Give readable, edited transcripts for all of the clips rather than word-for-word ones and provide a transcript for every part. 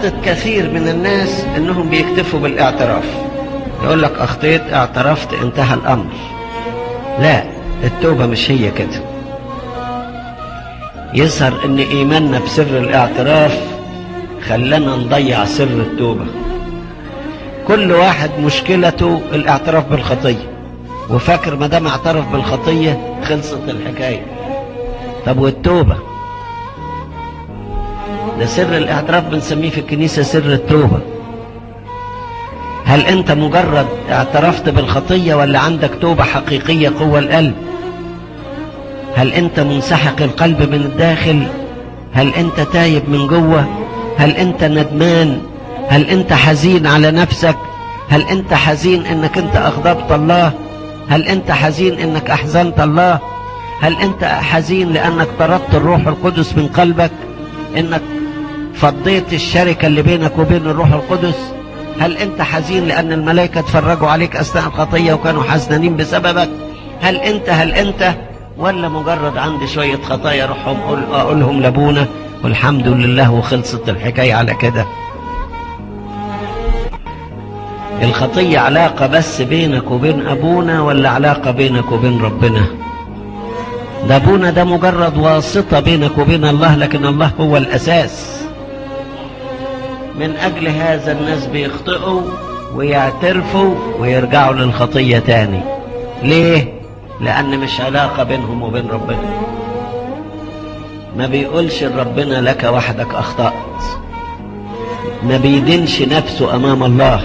غلطة كثير من الناس انهم بيكتفوا بالاعتراف، يقول لك اخطيت اعترفت انتهى الامر. لا، التوبة مش هي كده. يظهر ان ايماننا بسر الاعتراف خلانا نضيع سر التوبة. كل واحد مشكلته الاعتراف بالخطية، وفاكر ما دام اعترف بالخطية خلصت الحكاية. طب والتوبة؟ ده سر الاعتراف بنسميه في الكنيسة سر التوبة. هل انت مجرد اعترفت بالخطية ولا عندك توبة حقيقية جوه القلب؟ هل انت منسحق القلب من الداخل؟ هل انت تايب من جوه؟ هل انت ندمان؟ هل انت حزين على نفسك؟ هل انت حزين انك انت اغضبت الله؟ هل انت حزين انك احزنت الله؟ هل انت حزين لانك طردت الروح القدس من قلبك، انك فضيت الشركة اللي بينك وبين الروح القدس؟ هل انت حزين لان الملائكة اتفرجوا عليك اثناء الخطية وكانوا حزنانين بسببك؟ هل انت ولا مجرد عندي شوية خطايا روحهم اقولهم لابونا والحمد لله وخلصت الحكاية على كده؟ الخطية علاقة بس بينك وبين ابونا ولا علاقة بينك وبين ربنا؟ ده ابونا ده مجرد واسطة بينك وبين الله، لكن الله هو الاساس. من اجل هذا الناس بيخطئوا ويعترفوا ويرجعوا للخطية تاني. ليه؟ لان مش علاقة بينهم وبين ربنا. ما بيقولش لربنا لك وحدك اخطأت، ما بيدينش نفسه امام الله،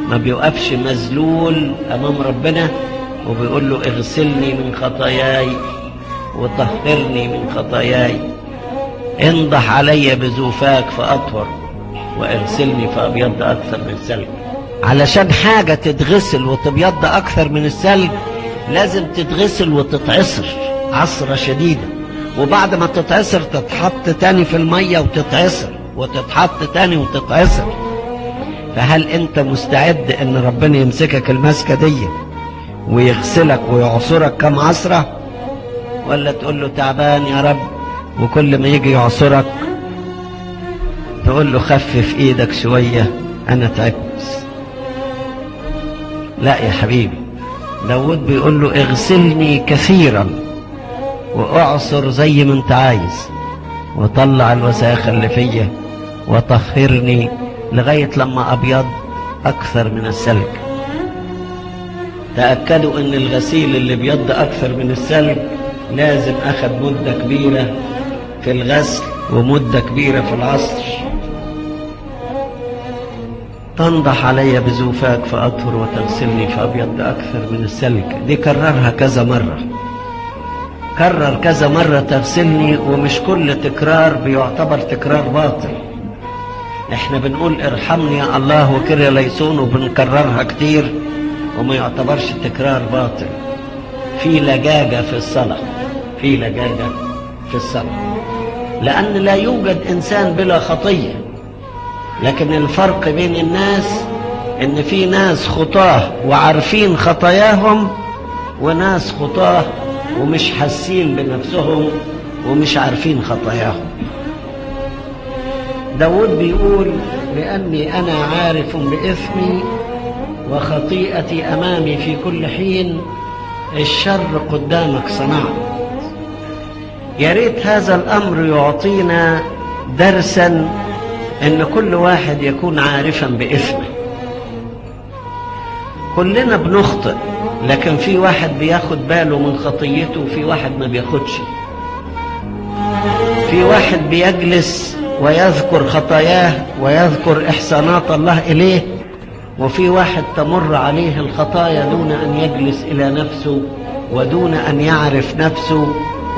ما بيوقفش مذلول امام ربنا وبيقول له اغسلني من خطاياي وطهرني من خطاياي، انضح علي بزوفاك فاطهر واغسلني فابيض اكثر من الثلج. علشان حاجة تتغسل وتبيض اكثر من الثلج لازم تتغسل وتتعصر عصرة شديدة، وبعد ما تتعصر تتحط تاني في المية وتتعصر وتتحط تاني وتتعصر. فهل انت مستعد ان ربنا يمسكك المسكة دي ويغسلك ويعصرك كم عصرة، ولا تقول له تعبان يا رب وكل ما يجي يعصرك تقول له خفف ايدك شوية انا تعبت؟ لا يا حبيبي، داود بيقول له اغسلني كثيرا واعصر زي ما انت عايز وطلع الوساخة اللي فيا وطهرني لغاية لما ابيض اكثر من الثلج. تأكدوا ان الغسيل اللي بيض اكثر من الثلج لازم اخذ مدة كبيرة في الغسل ومدة كبيرة في العصر. تنضح علي بزوفاك فأطهر وتغسلني فأبيض أكثر من الثلج. دي كررها كذا مرة، كرر كذا مرة تغسلني، ومش كل تكرار بيعتبر تكرار باطل. احنا بنقول ارحمني يا الله وكريا ليسون وبنكررها كتير وما يعتبرش تكرار باطل. في لجاجة في الصلاة، في لجاجة في الصلاة، لأن لا يوجد إنسان بلا خطية. لكن الفرق بين الناس إن في ناس خطاه وعارفين خطاياهم، وناس خطاه ومش حاسين بنفسهم ومش عارفين خطاياهم. داود بيقول لأني أنا عارف بإثمي وخطيئتي أمامي في كل حين، الشر قدامك صنعت. يا ريت هذا الأمر يعطينا درسا إن كل واحد يكون عارفا بإثمه. كلنا بنخطئ، لكن في واحد بياخد باله من خطيته وفي واحد ما بياخدش. في واحد بيجلس ويذكر خطاياه ويذكر إحسانات الله إليه، وفي واحد تمر عليه الخطايا دون أن يجلس إلى نفسه ودون أن يعرف نفسه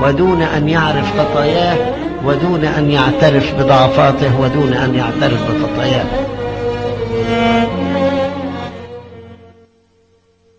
ودون أن يعرف خطاياه ودون أن يعترف بضعفاته ودون أن يعترف بخطاياه.